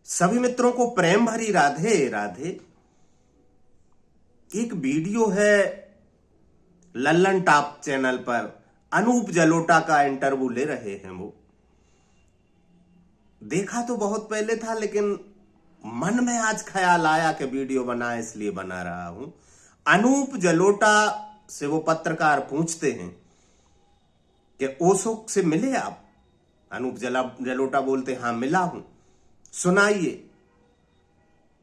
सभी मित्रों को प्रेम भरी राधे राधे। एक वीडियो है लल्लन टॉप चैनल पर, अनूप जलोटा का इंटरव्यू ले रहे हैं। वो देखा तो बहुत पहले था, लेकिन मन में आज ख्याल आया कि वीडियो बनाए, इसलिए बना रहा हूं। अनूप जलोटा से वो पत्रकार पूछते हैं कि ओशो से मिले आप? अनूप जलोटा बोलते हाँ मिला हूं, सुनाइए।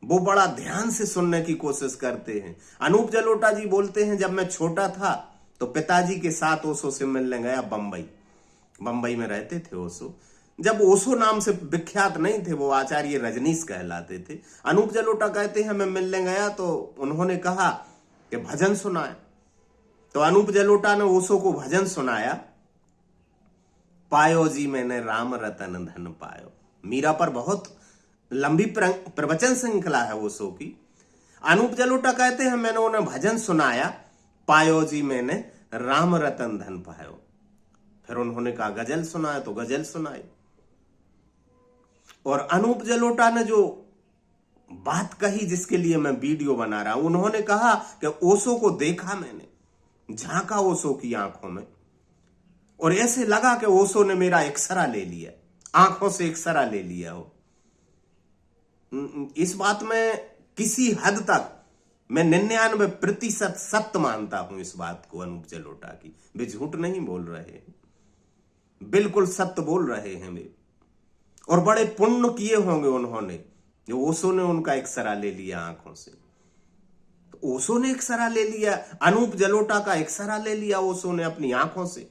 वो बड़ा ध्यान से सुनने की कोशिश करते हैं। अनूप जलोटा जी बोलते हैं, जब मैं छोटा था तो पिताजी के साथ ओशो से मिलने गया बंबई में रहते थे ओशो। जब ओशो नाम से विख्यात नहीं थे, वो आचार्य रजनीश कहलाते थे। अनूप जलोटा कहते हैं मैं मिलने गया तो उन्होंने कहा कि भजन सुनाए। तो अनूप जलोटा ने ओशो को भजन सुनाया, पायो जी मैंने राम रतन धन पायो। मीरा पर बहुत लंबी प्रवचन श्रृंखला है ओशो की। अनूप जलोटा कहते हैं मैंने उन्हें भजन सुनाया, पायो जी मैंने राम रतन धन पायो। फिर उन्होंने कहा गजल सुनाए, तो गजल सुनाई। और अनूप जलोटा ने जो बात कही, जिसके लिए मैं वीडियो बना रहा हूं, उन्होंने कहा कि ओशो को देखा मैंने, झांका ओशो की आंखों में, और ऐसे लगा कि ओशो ने मेरा एक्सरा ले लिया, आंखों से एक्सरा ले लिया हो। इस बात में किसी हद तक मैं 99% सत्य मानता हूं इस बात को अनूप जलोटा की। वे झूठ नहीं बोल रहे हैं, बिल्कुल सत्य बोल रहे हैं वे। और बड़े पुण्य किए होंगे उन्होंने, जो ओशो ने उनका एक्सरा ले लिया आंखों से। तो ओशो ने एक्सरा ले लिया, अनूप जलोटा का एक्सरा ले लिया ओशो ने अपनी आंखों से।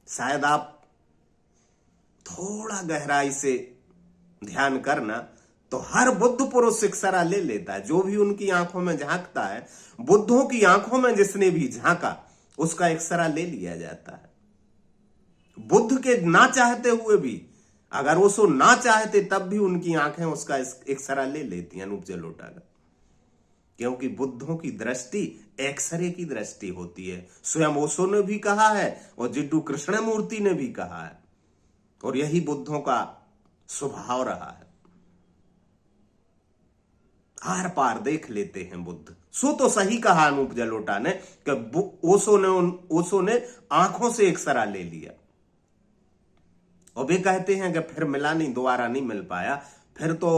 शायद आप थोड़ा गहराई से ध्यान करना, तो हर बुद्ध पुरुष एक्सरा ले लेता है। जो भी उनकी आंखों में झांकता है, बुद्धों की आंखों में जिसने भी झांका, उसका एक्सरा ले लिया जाता है। बुद्ध के ना चाहते हुए भी, अगर ओशो ना चाहते तब भी उनकी आंखें उसका एक्सरा ले लेती हैं अनूप जलोटा का। क्योंकि बुद्धों की दृष्टि एक्सरे की दृष्टि होती है। स्वयं ओशो ने भी कहा है और जिड्डू कृष्णमूर्ति ने भी कहा है, और यही बुद्धों का स्वभाव रहा है। आर पार देख लेते हैं बुद्ध। सो तो सही कहा अनूप जलोटा ने कि ओशो ने आंखों से एक्सरा ले लिया। और वे कहते हैं कि फिर मिला नहीं, दोबारा नहीं मिल पाया। फिर तो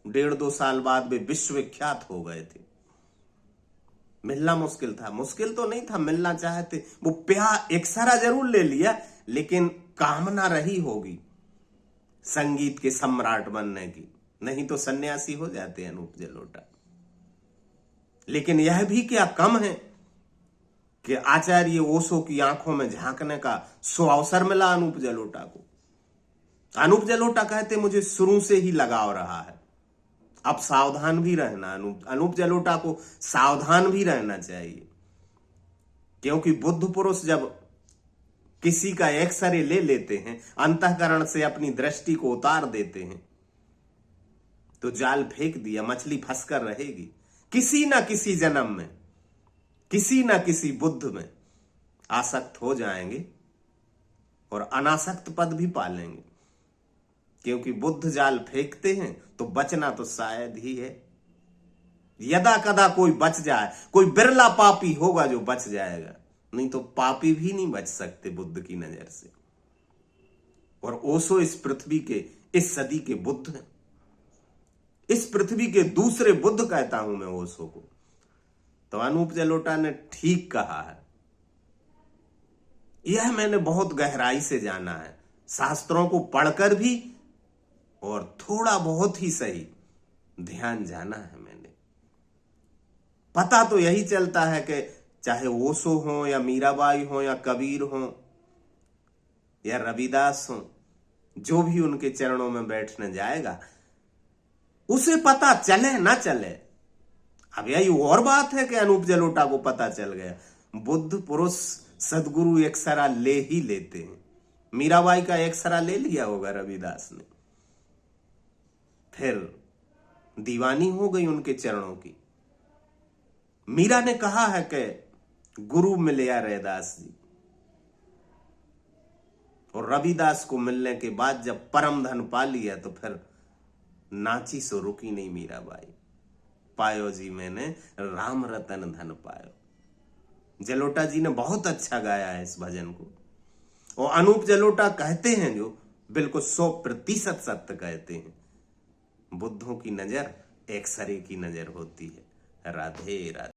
1.5-2 साल बाद वे विश्वविख्यात हो गए थे। मिलना मुश्किल था, मुश्किल तो नहीं था, मिलना चाहते। वो प्यार एक्सरा जरूर ले लिया, लेकिन कामना रही होगी संगीत के सम्राट बनने की, नहीं तो सन्यासी हो जाते अनूप जलोटा। लेकिन यह भी क्या कम है कि आचार्य ओशो की आंखों में झांकने का सुअवसर मिला अनूप जलोटा को। अनूप जलोटा कहते मुझे शुरू से ही लगाव रहा है, अब सावधान भी रहना। अनूप जलोटा को सावधान भी रहना चाहिए, क्योंकि बुद्ध पुरुष जब किसी का एक्सरे ले लेते हैं, अंतःकरण से अपनी दृष्टि को उतार देते हैं, तो जाल फेंक दिया, मछली फंसकर रहेगी। किसी ना किसी जन्म में, किसी ना किसी बुद्ध में आसक्त हो जाएंगे और अनासक्त पद भी पालेंगे। क्योंकि बुद्ध जाल फेंकते हैं तो बचना तो शायद ही है। यदा कदा कोई बच जाए, कोई बिरला पापी होगा जो बच जाएगा, नहीं तो पापी भी नहीं बच सकते बुद्ध की नजर से। और ओशो इस पृथ्वी के, इस सदी के बुद्ध हैं। इस पृथ्वी के दूसरे बुद्ध कहता हूं मैं ओशो को। तो अनूप जलोटा ने ठीक कहा है। यह मैंने बहुत गहराई से जाना है, शास्त्रों को पढ़कर भी, और थोड़ा बहुत ही सही ध्यान जाना है मैंने। पता तो यही चलता है कि चाहे ओशो हो या मीराबाई हो या कबीर हो या रविदास हो, जो भी उनके चरणों में बैठने जाएगा, उसे पता चले ना चले। अब यही और बात है कि अनूप जलोटा को पता चल गया। बुद्ध पुरुष सदगुरु एक्सरा ले ही लेते हैं। मीराबाई का एक्सरा ले लिया होगा रविदास ने, फिर दीवानी हो गई उनके चरणों की। मीरा ने कहा है कि गुरु मिले रैदास जी, और रविदास को मिलने के बाद जब परम धन पा लिया तो फिर नाची सो रुकी नहीं मीराबाई। पायो जी मैंने राम रतन धन पायो। जलोटा जी ने बहुत अच्छा गाया है इस भजन को, और अनूप जलोटा कहते हैं जो बिल्कुल 100% सत्य कहते हैं, बुद्धों की नजर एक्सरे की नजर होती है। राधे राधे।